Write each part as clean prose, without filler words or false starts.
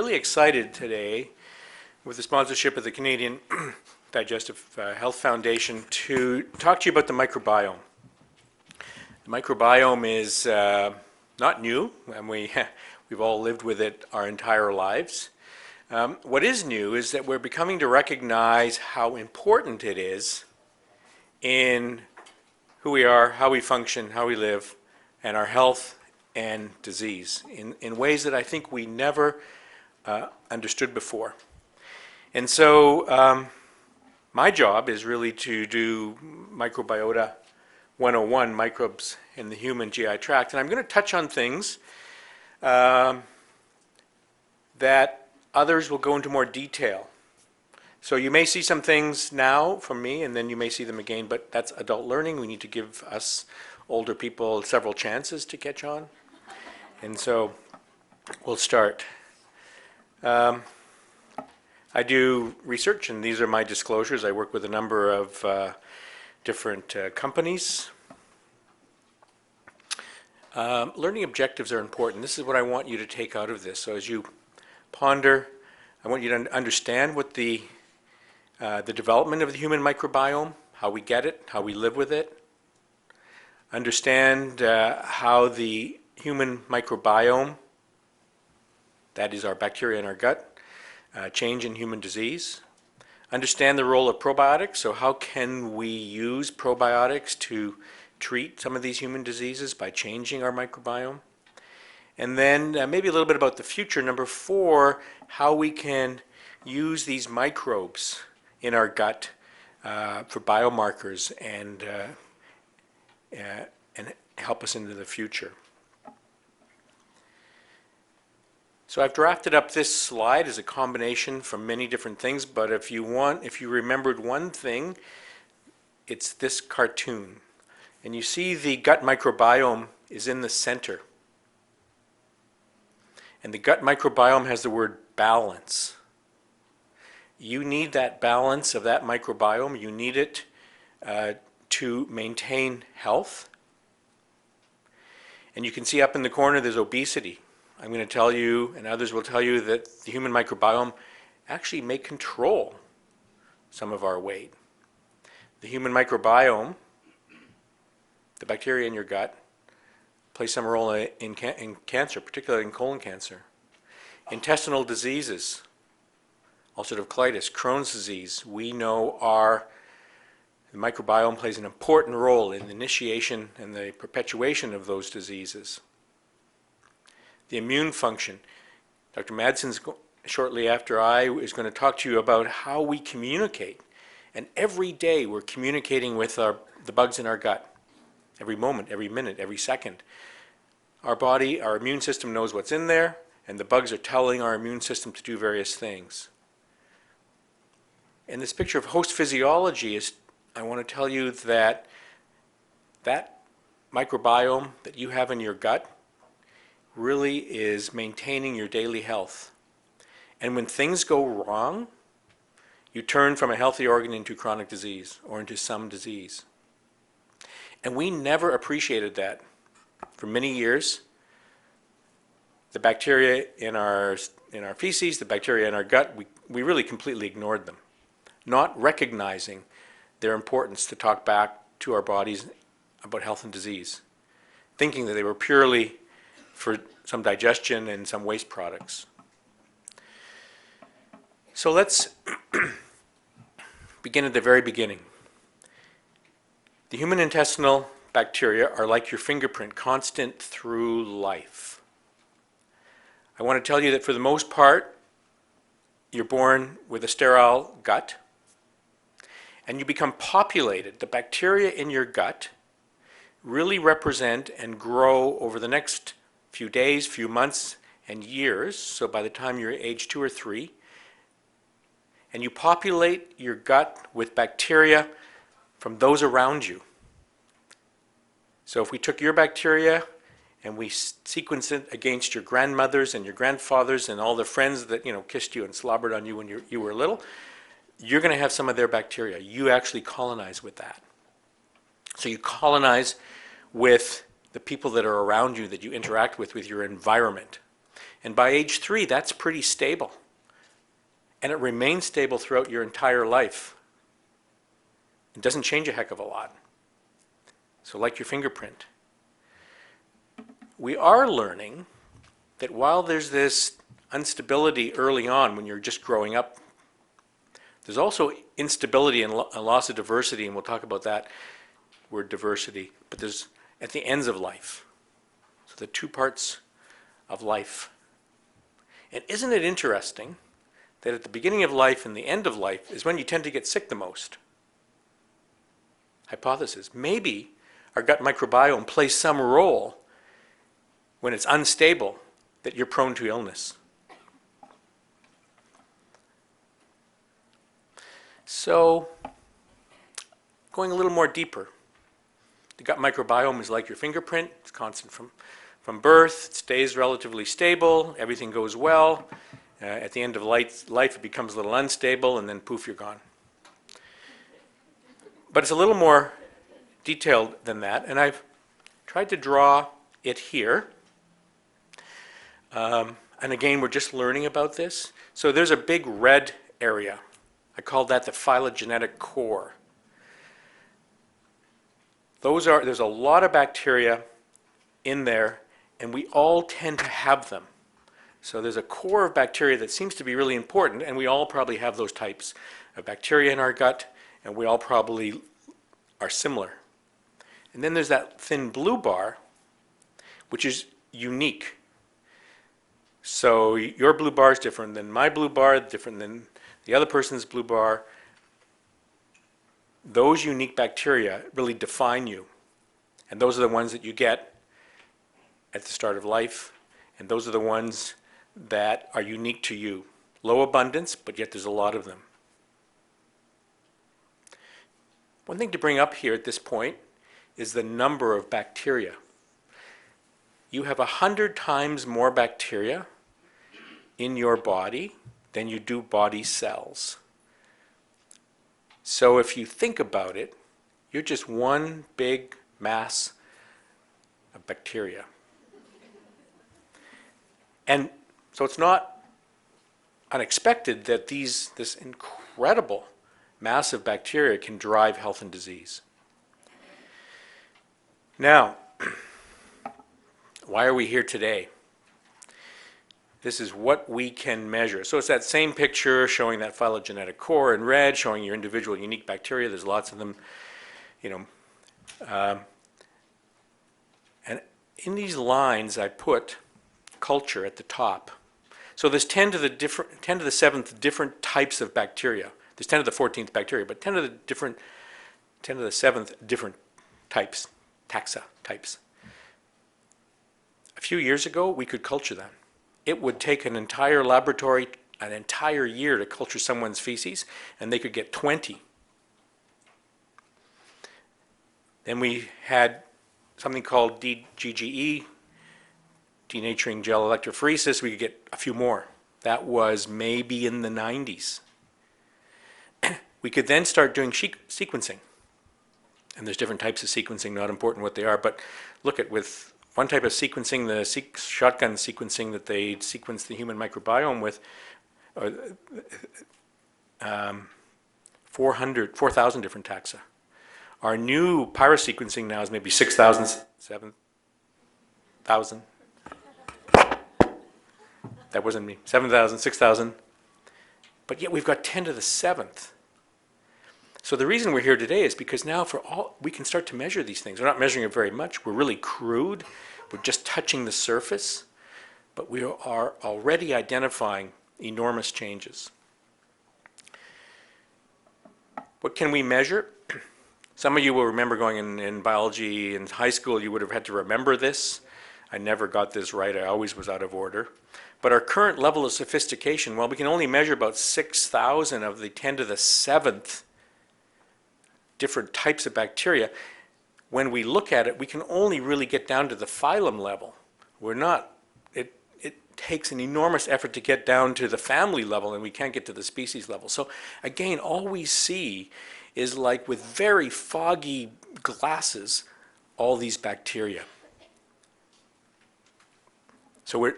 really excited today with the sponsorship of the Canadian Digestive Health Foundation to talk to you about the microbiome. The microbiome is not new, and we've all lived with it our entire lives. What is new is that we're becoming to recognize how important it is in who we are, how we function, how we live, and our health and disease in ways that I think we never understood before. And so my job is really to do Microbiota 101, microbes in the human GI tract. And I'm going to touch on things that others will go into more detail. So you may see some things now from me, and then you may see them again, but that's adult learning. We need to give us older people several chances to catch on. And so we'll start. I do research, and these are my disclosures. I work with a number of different companies. Learning objectives are important. This is what I want you to take out of this. So as you ponder, I want you to understand what the development of the human microbiome, how we get it, how we live with it. Understand how the human microbiome, that is our bacteria in our gut, change in human disease. Understand the role of probiotics, so how can we use probiotics to treat some of these human diseases by changing our microbiome. And then maybe a little bit about the future. Number 4, how we can use these microbes in our gut for biomarkers and help us into the future. So I've drafted up this slide as a combination from many different things, but if you remembered one thing, it's this cartoon. And you see the gut microbiome is in the center. And the gut microbiome has the word balance. You need that balance of that microbiome. You need it to maintain health. And you can see up in the corner there's obesity. I'm going to tell you, and others will tell you, that the human microbiome actually may control some of our weight. The human microbiome, the bacteria in your gut, play some role in cancer, particularly in colon cancer. Intestinal diseases, ulcerative colitis, Crohn's disease, we know the microbiome plays an important role in the initiation and the perpetuation of those diseases. The immune function. Dr. Madsen's shortly after I is going to talk to you about how we communicate. And every day we're communicating with the bugs in our gut. Every moment, every minute, every second. Our body, our immune system knows what's in there, and the bugs are telling our immune system to do various things. And this picture of host physiology is, I want to tell you that that microbiome that you have in your gut really is maintaining your daily health. And when things go wrong, you turn from a healthy organ into chronic disease or into some disease. And we never appreciated that. For many years, the bacteria in our feces, the bacteria in our gut, we really completely ignored them, not recognizing their importance to talk back to our bodies about health and disease, thinking that they were purely for some digestion and some waste products. So let's begin at the very beginning. The human intestinal bacteria are like your fingerprint, constant through life. I want to tell you that for the most part, you're born with a sterile gut, and you become populated. The bacteria in your gut really represent and grow over the next few days, few months, and years. So by the time you're age 2 or 3, and you populate your gut with bacteria from those around you. So if we took your bacteria and we sequenced it against your grandmothers and your grandfathers and all the friends that kissed you and slobbered on you when you were little, you're going to have some of their bacteria. You actually colonize with that. So you colonize with the people that are around you, that you interact with your environment. And by age 3, that's pretty stable. And it remains stable throughout your entire life. It doesn't change a heck of a lot. So like your fingerprint. We are learning that while there's this instability early on when you're just growing up, there's also instability and a loss of diversity, and we'll talk about that word diversity, but there's at the ends of life. So the 2 parts of life. And isn't it interesting that at the beginning of life and the end of life is when you tend to get sick the most? Hypothesis. Maybe our gut microbiome plays some role when it's unstable that you're prone to illness. So, going a little more deeper, the gut microbiome is like your fingerprint. It's constant from birth. It stays relatively stable. Everything goes well. At the end of life, it becomes a little unstable, and then poof, you're gone. But it's a little more detailed than that, and I've tried to draw it here. And again, we're just learning about this. So there's a big red area. I call that the phylogenetic core. There's a lot of bacteria in there, and we all tend to have them. So there's a core of bacteria that seems to be really important, and we all probably have those types of bacteria in our gut, and we all probably are similar. And then there's that thin blue bar, which is unique. So your blue bar is different than my blue bar, different than the other person's blue bar. Those unique bacteria really define you. And those are the ones that you get at the start of life. And those are the ones that are unique to you. Low abundance, but yet there's a lot of them. One thing to bring up here at this point is the number of bacteria. You have 100 times more bacteria in your body than you do body cells. So if you think about it, you're just one big mass of bacteria. And so it's not unexpected that this incredible mass of bacteria can drive health and disease. Now, why are we here today? This is what we can measure. So it's that same picture showing that phylogenetic core in red, showing your individual unique bacteria. There's lots of them, and in these lines, I put culture at the top. So there's 10 to the 7th different types of bacteria. There's 10 to the 14th bacteria, but 10 to the 7th different types, taxa types. A few years ago, we could culture them. It would take an entire laboratory, an entire year to culture someone's feces, and they could get 20. Then we had something called DGE, denaturing gel electrophoresis. We could get a few more. That was maybe in the 90s. We could then start doing sequencing. And there's different types of sequencing, not important what they are, but look at with one type of sequencing, the shotgun sequencing that they sequence the human microbiome with, 4,000 different taxa. Our new pyrosequencing now is maybe 6,000, 7,000. That wasn't me. 7,000, 6,000. But yet we've got 10 to the 7th. So the reason we're here today is because now we can start to measure these things. We're not measuring it very much. We're really crude. We're just touching the surface. But we are already identifying enormous changes. What can we measure? Some of you will remember going in biology in high school, you would have had to remember this. I never got this right. I always was out of order. But our current level of sophistication, well, we can only measure about 6,000 of the 10 to the 7th different types of bacteria. When we look at it, we can only really get down to the phylum level. It takes an enormous effort to get down to the family level, and we can't get to the species level. So again, all we see is like with very foggy glasses, all these bacteria. So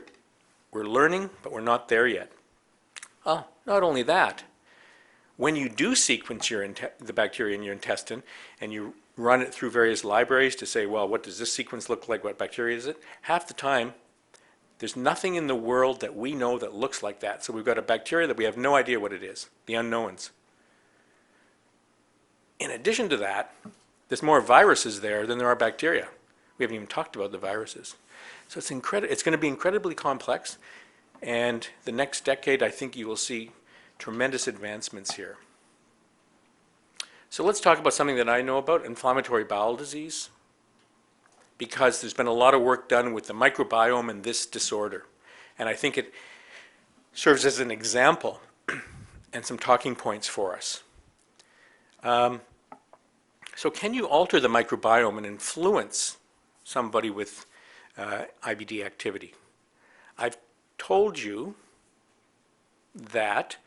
we're learning, but we're not there yet. Oh, not only that, when you do sequence the bacteria in your intestine and you run it through various libraries to say, well, what does this sequence look like? What bacteria is it? Half the time, there's nothing in the world that we know that looks like that. So we've got a bacteria that we have no idea what it is, the unknowns. In addition to that, there's more viruses there than there are bacteria. We haven't even talked about the viruses. So it's going to be incredibly complex, and the next decade, I think you will see tremendous advancements here. So let's talk about something that I know about, inflammatory bowel disease, because there's been a lot of work done with the microbiome and this disorder. And I think it serves as an example and some talking points for us. So can you alter the microbiome and influence somebody with IBD activity? I've told you that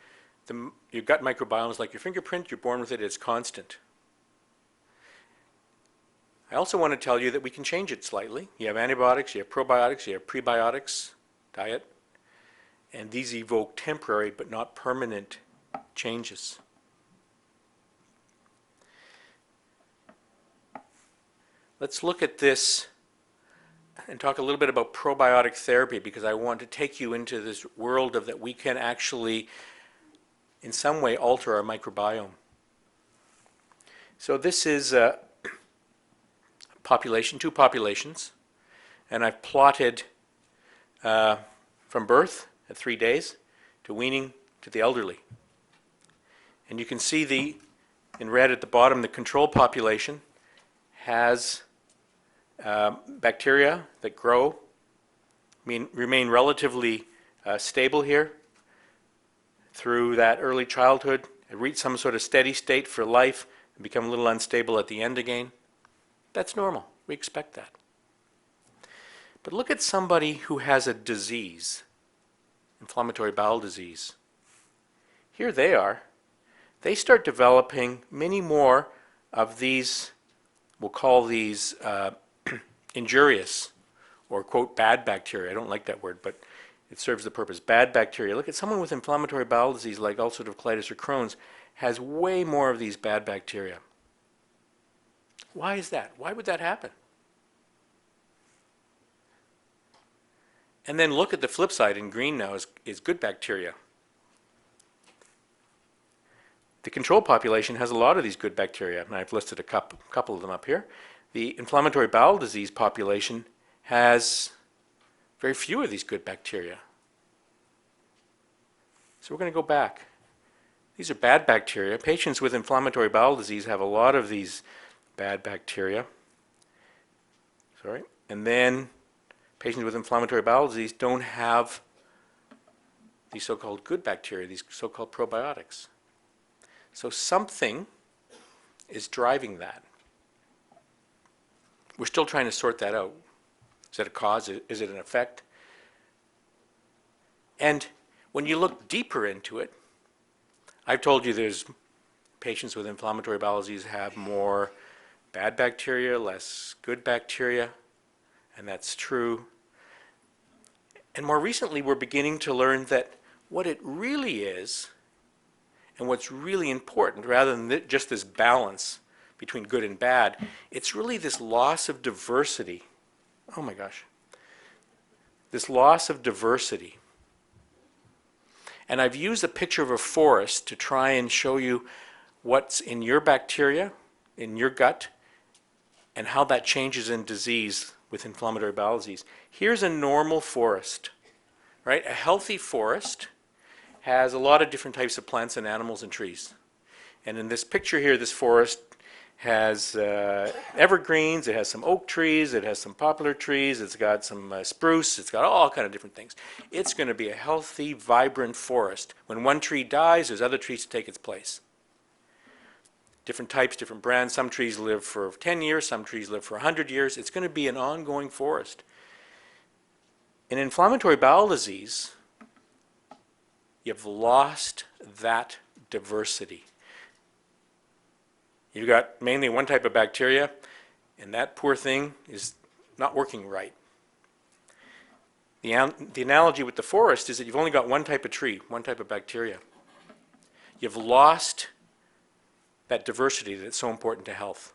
your gut microbiome is like your fingerprint. You're born with it. It's constant. I also want to tell you that we can change it slightly. You have antibiotics, you have probiotics, you have prebiotics, diet, and these evoke temporary but not permanent changes. Let's look at this and talk a little bit about probiotic therapy, because I want to take you into this world of that we can actually in some way alter our microbiome. So this is a population, two populations, and I've plotted from birth at 3 days to weaning to the elderly. And you can see in red at the bottom, the control population has bacteria that grow, remain relatively stable here through that early childhood, reach some sort of steady state for life, and become a little unstable at the end again. That's normal. We expect that. But look at somebody who has a disease, inflammatory bowel disease. Here they are. They start developing many more of these, we'll call these injurious or, quote, bad bacteria. I don't like that word, but it serves the purpose. Bad bacteria. Look at someone with inflammatory bowel disease like ulcerative colitis or Crohn's has way more of these bad bacteria. Why is that? Why would that happen? And then look at the flip side. In green now is good bacteria. The control population has a lot of these good bacteria, and I've listed a couple of them up here. The inflammatory bowel disease population has very few of these good bacteria. So we're going to go back. These are bad bacteria. Patients with inflammatory bowel disease have a lot of these bad bacteria. Sorry. And then patients with inflammatory bowel disease don't have these so-called good bacteria, these so-called probiotics. So something is driving that. We're still trying to sort that out. Is that a cause? Is it an effect? And when you look deeper into it, I've told you there's patients with inflammatory bowel disease have more bad bacteria, less good bacteria, and that's true. And more recently, we're beginning to learn that what it really is, and what's really important, rather than just this balance between good and bad, it's really this loss of diversity. Oh my gosh. This loss of diversity. And I've used a picture of a forest to try and show you what's in your bacteria, in your gut, and how that changes in disease with inflammatory bowel disease. Here's a normal forest, right? A healthy forest has a lot of different types of plants and animals and trees. And in this picture here, this forest has evergreens, it has some oak trees, it has some poplar trees, it's got some spruce, it's got all kind of different things. It's going to be a healthy, vibrant forest. When one tree dies, there's other trees to take its place. Different types, different brands. Some trees live for 10 years, some trees live for 100 years. It's going to be an ongoing forest. In inflammatory bowel disease, you've lost that diversity. You've got mainly one type of bacteria, and that poor thing is not working right. The analogy with the forest is that you've only got one type of tree, one type of bacteria. You've lost that diversity that's so important to health.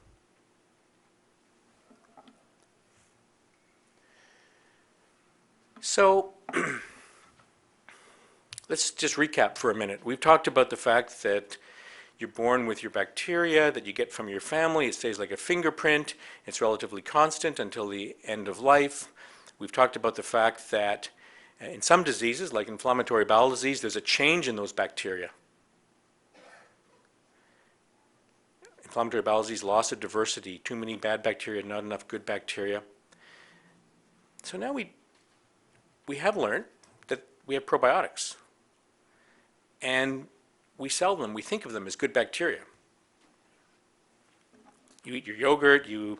So let's just recap for a minute. We've talked about the fact that you're born with your bacteria that you get from your family. It stays like a fingerprint. It's relatively constant until the end of life. We've talked about the fact that in some diseases, like inflammatory bowel disease, there's a change in those bacteria. Inflammatory bowel disease, loss of diversity, too many bad bacteria, not enough good bacteria. So now we have learned that we have probiotics. And we sell them, we think of them as good bacteria. You eat your yogurt, you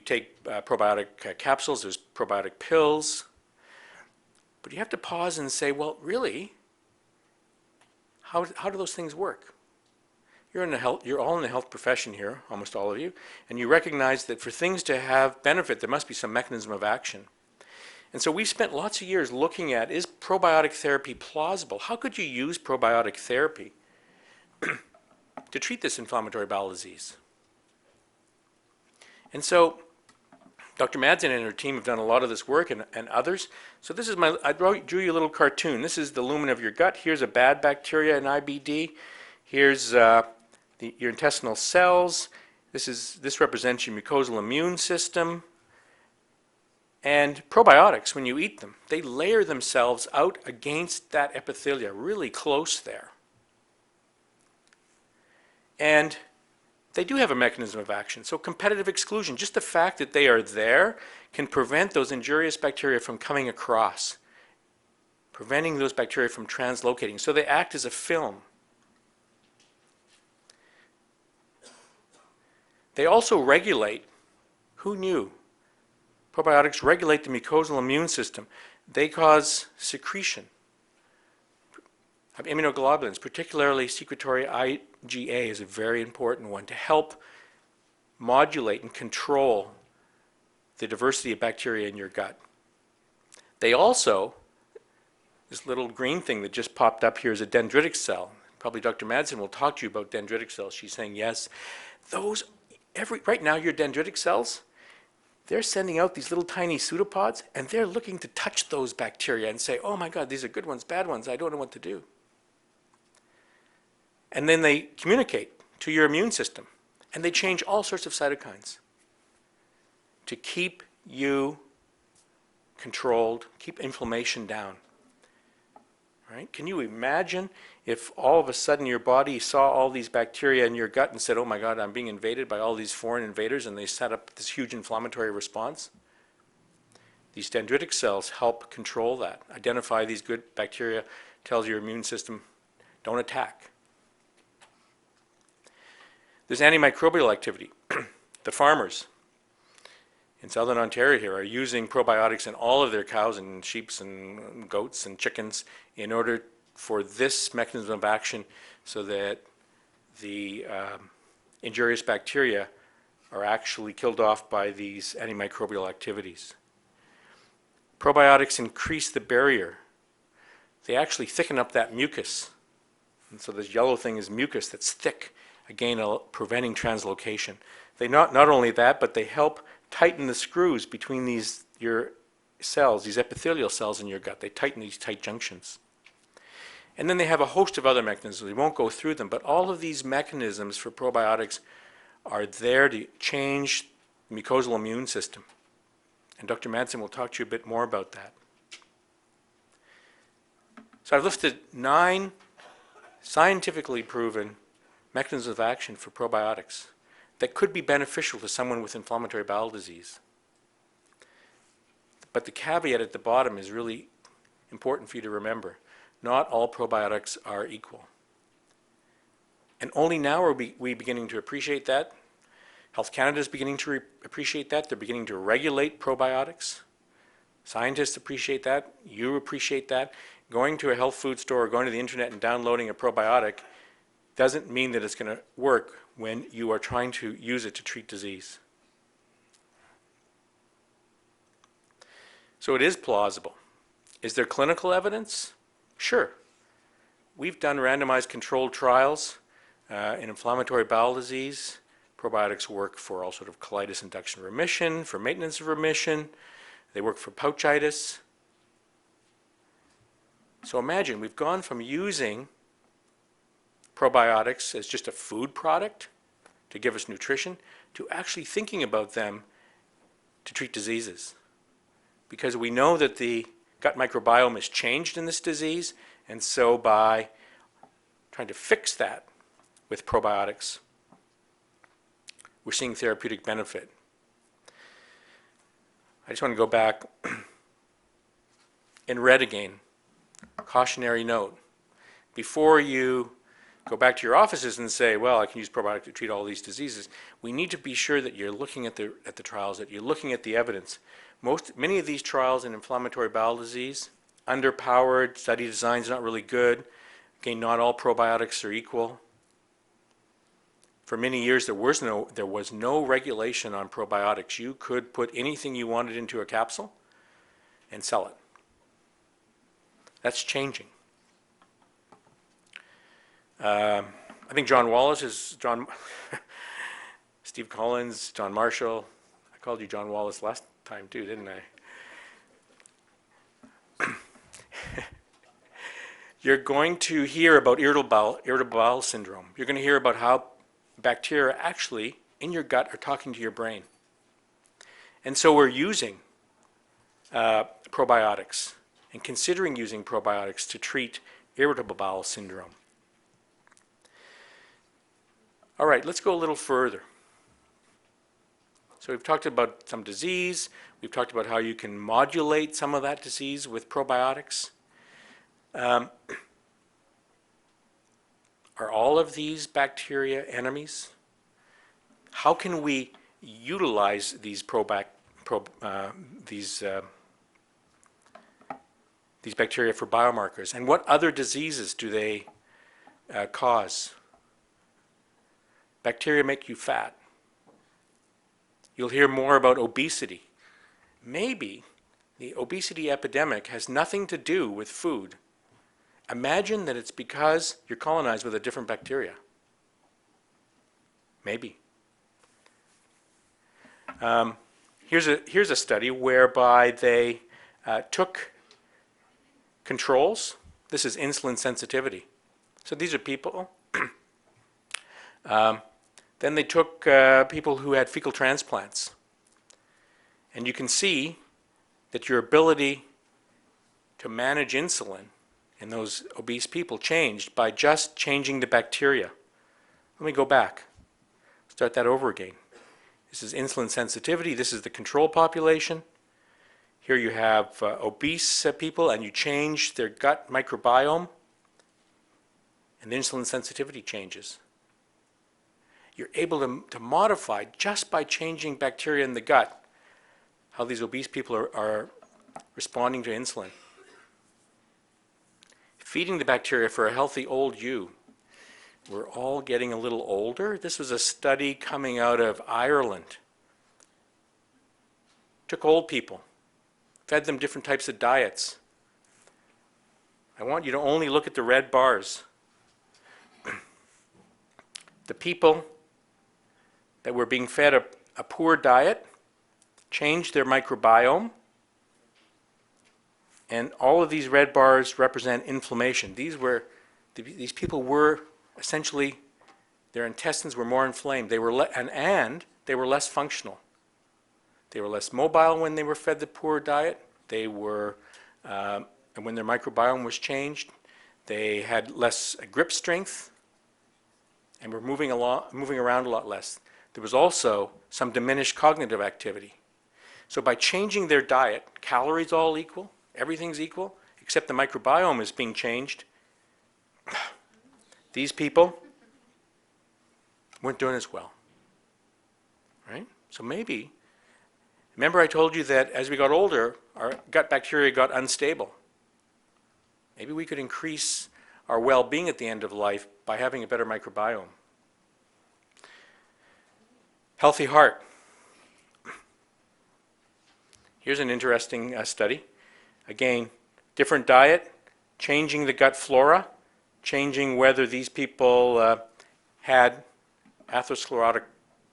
take probiotic capsules, there's probiotic pills. But you have to pause and say, well, really, how do those things work? You're all in the health profession here, almost all of you, and you recognize that for things to have benefit, there must be some mechanism of action. And so we spent lots of years looking at, is probiotic therapy plausible? How could you use probiotic therapy to treat this inflammatory bowel disease? And so Dr. Madsen and her team have done a lot of this work, and others. So this is I drew you a little cartoon. This is the lumen of your gut. Here's a bad bacteria in IBD. Here's your intestinal cells. This represents your mucosal immune system. And probiotics, when you eat them, they layer themselves out against that epithelia, really close there. And they do have a mechanism of action. So competitive exclusion, just the fact that they are there can prevent those injurious bacteria from coming across, preventing those bacteria from translocating. So they act as a film. They also regulate, who knew? Probiotics regulate the mucosal immune system. They cause secretion of immunoglobulins, particularly secretory IgA is a very important one to help modulate and control the diversity of bacteria in your gut. They also, this little green thing that just popped up here is a dendritic cell. Probably Dr. Madsen will talk to you about dendritic cells. She's saying yes. Right now your dendritic cells, they're sending out these little tiny pseudopods, and they're looking to touch those bacteria and say, oh my God, these are good ones, bad ones, I don't know what to do. And then they communicate to your immune system, and they change all sorts of cytokines to keep you controlled, keep inflammation down. Right? Can you imagine if all of a sudden your body saw all these bacteria in your gut and said, oh my God, I'm being invaded by all these foreign invaders, and they set up this huge inflammatory response? These dendritic cells help control that. Identify these good bacteria, tells your immune system, don't attack. There's antimicrobial activity. The farmers in southern Ontario here are using probiotics in all of their cows and sheep and goats and chickens in order for this mechanism of action so that the injurious bacteria are actually killed off by these antimicrobial activities. Probiotics increase the barrier. They actually thicken up that mucus. And so this yellow thing is mucus that's thick, again preventing translocation. They not only that, but they help tighten the screws between your cells, these epithelial cells in your gut. They tighten these tight junctions. And then they have a host of other mechanisms. We won't go through them, but all of these mechanisms for probiotics are there to change the mucosal immune system. And Dr. Madsen will talk to you a bit more about that. So I've listed 9 scientifically proven mechanisms of action for probiotics that could be beneficial to someone with inflammatory bowel disease. But the caveat at the bottom is really important for you to remember. Not all probiotics are equal. And only now are we beginning to appreciate that. Health Canada is beginning to appreciate that. They're beginning to regulate probiotics. Scientists appreciate that. You appreciate that. Going to a health food store or going to the internet and downloading a probiotic doesn't mean that it's going to work when you are trying to use it to treat disease. So it is plausible. Is there clinical evidence? Sure. We've done randomized controlled trials in inflammatory bowel disease. Probiotics work for all sort of colitis induction remission, for maintenance of remission. They work for pouchitis. So imagine we've gone from using probiotics as just a food product to give us nutrition to actually thinking about them to treat diseases. Because we know that the gut microbiome is changed in this disease, and so by trying to fix that with probiotics, we're seeing therapeutic benefit. I just want to go back in red again. Cautionary note. Before you go back to your offices and say, well, I can use probiotic to treat all these diseases, we need to be sure that you're looking at the trials, that you're looking at the evidence. Many of these trials in inflammatory bowel disease, underpowered, study design's not really good. Again, not all probiotics are equal. For many years, there was no regulation on probiotics. You could put anything you wanted into a capsule and sell it. That's changing. I think John Wallace is Steve Collins, John Marshall. I called you John Wallace last time too, didn't I? You're going to hear about irritable bowel syndrome. You're going to hear about how bacteria actually in your gut are talking to your brain. And so we're using probiotics and considering using probiotics to treat irritable bowel syndrome. All right, let's go a little further. So we've talked about some disease. We've talked about how you can modulate some of that disease with probiotics. Are all of these bacteria enemies? How can we utilize these these bacteria for biomarkers? And what other diseases do they cause? Bacteria make you fat. You'll hear more about obesity. Maybe the obesity epidemic has nothing to do with food. Imagine that it's because you're colonized with a different bacteria. Maybe. Here's a study whereby they took controls. This is insulin sensitivity. So these are people. Then they took people who had fecal transplants. And you can see that your ability to manage insulin in those obese people changed by just changing the bacteria. Let me go back. Start that over again. This is insulin sensitivity. This is the control population. Here you have obese people, and you change their gut microbiome, and the insulin sensitivity changes. You're able to modify, just by changing bacteria in the gut, how these obese people are responding to insulin. Feeding the bacteria for a healthy old you. We're all getting a little older. This was a study coming out of Ireland. Took old people, fed them different types of diets. I want you to only look at the red bars. The people that were being fed a poor diet changed their microbiome, and all of these red bars represent inflammation. These people were essentially, their intestines were more inflamed. They were and they were less functional. They were less mobile when they were fed the poor diet. They were, and when their microbiome was changed, they had less grip strength, and were moving around a lot less. There was also some diminished cognitive activity. So by changing their diet, calories all equal, everything's equal, except the microbiome is being changed. These people weren't doing as well, right? So maybe, remember I told you that as we got older, our gut bacteria got unstable. Maybe we could increase our well-being at the end of life by having a better microbiome. Healthy heart. Here's an interesting study. Again, different diet, changing the gut flora, changing whether these people had atherosclerotic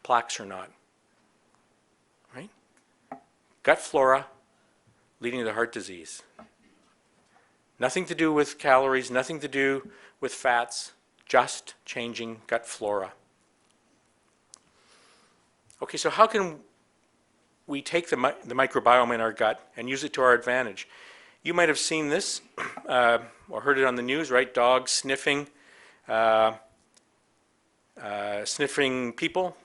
plaques or not. Right? Gut flora leading to heart disease. Nothing to do with calories, nothing to do with fats, just changing gut flora. Okay, so how can we take the microbiome in our gut and use it to our advantage? You might have seen this or heard it on the news, right? Dogs sniffing, sniffing people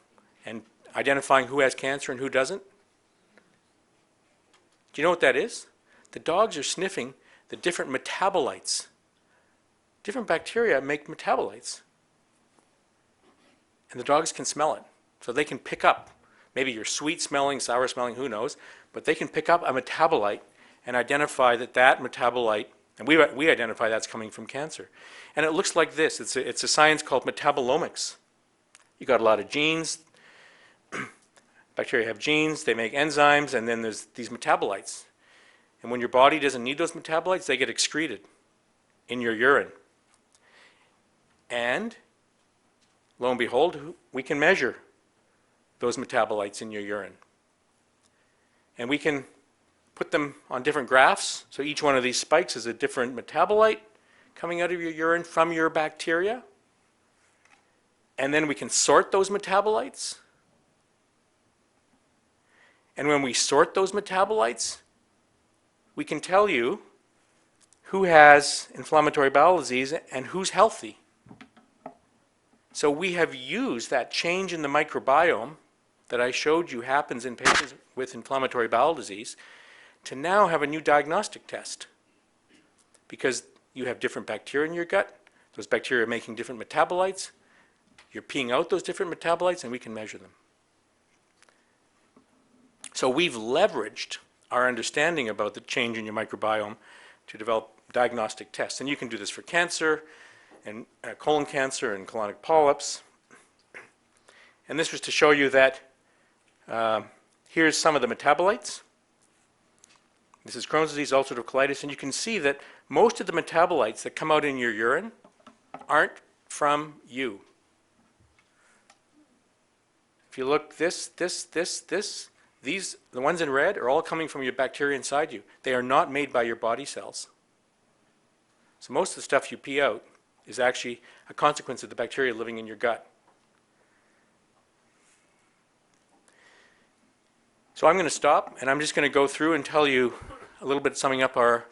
and identifying who has cancer and who doesn't. Do you know what that is? The dogs are sniffing the different metabolites. Different bacteria make metabolites. And the dogs can smell it. So they can pick up, maybe you're sweet smelling, sour smelling, who knows, but they can pick up a metabolite and identify that that metabolite, and we identify that's coming from cancer. And it looks like this. It's a science called metabolomics. You got a lot of genes. Bacteria have genes, they make enzymes, and then there's these metabolites. And when your body doesn't need those metabolites, they get excreted in your urine. And lo and behold, we can measure those metabolites in your urine. And we can put them on different graphs. So each one of these spikes is a different metabolite coming out of your urine from your bacteria. And then we can sort those metabolites. And when we sort those metabolites, we can tell you who has inflammatory bowel disease and who's healthy. So we have used that change in the microbiome that I showed you happens in patients with inflammatory bowel disease to now have a new diagnostic test. Because you have different bacteria in your gut, those bacteria are making different metabolites, you're peeing out those different metabolites, and we can measure them. So we've leveraged our understanding about the change in your microbiome to develop diagnostic tests. And you can do this for cancer, and colon cancer and colonic polyps. And this was to show you that here's some of the metabolites. This is Crohn's disease, ulcerative colitis, and you can see that most of the metabolites that come out in your urine aren't from you. If you look, these, the ones in red are all coming from your bacteria inside you. They are not made by your body cells. So most of the stuff you pee out is actually a consequence of the bacteria living in your gut. So I'm going to stop, and I'm just going to go through and tell you a little bit, summing up our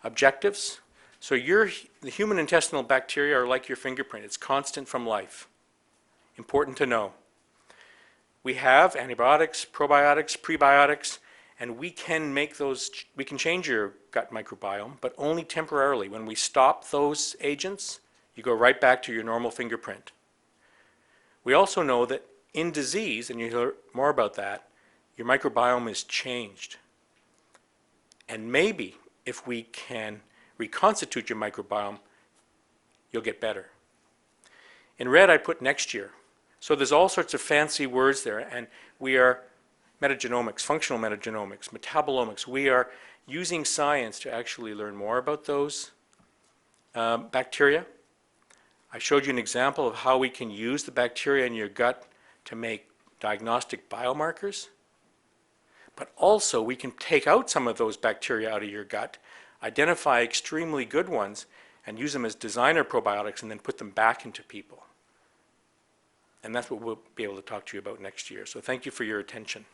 objectives. So the human intestinal bacteria are like your fingerprint. It's constant from life. Important to know. We have antibiotics, probiotics, prebiotics, and we can change your gut microbiome, but only temporarily. When we stop those agents, you go right back to your normal fingerprint. We also know that in disease, and you'll hear more about that, your microbiome is changed. And maybe if we can reconstitute your microbiome, you'll get better. In red, I put next year. So there's all sorts of fancy words there, and we are metagenomics, functional metagenomics, metabolomics. We are using science to actually learn more about those bacteria. I showed you an example of how we can use the bacteria in your gut to make diagnostic biomarkers. But also we can take out some of those bacteria out of your gut, identify extremely good ones, and use them as designer probiotics and then put them back into people. And that's what we'll be able to talk to you about next year. So thank you for your attention.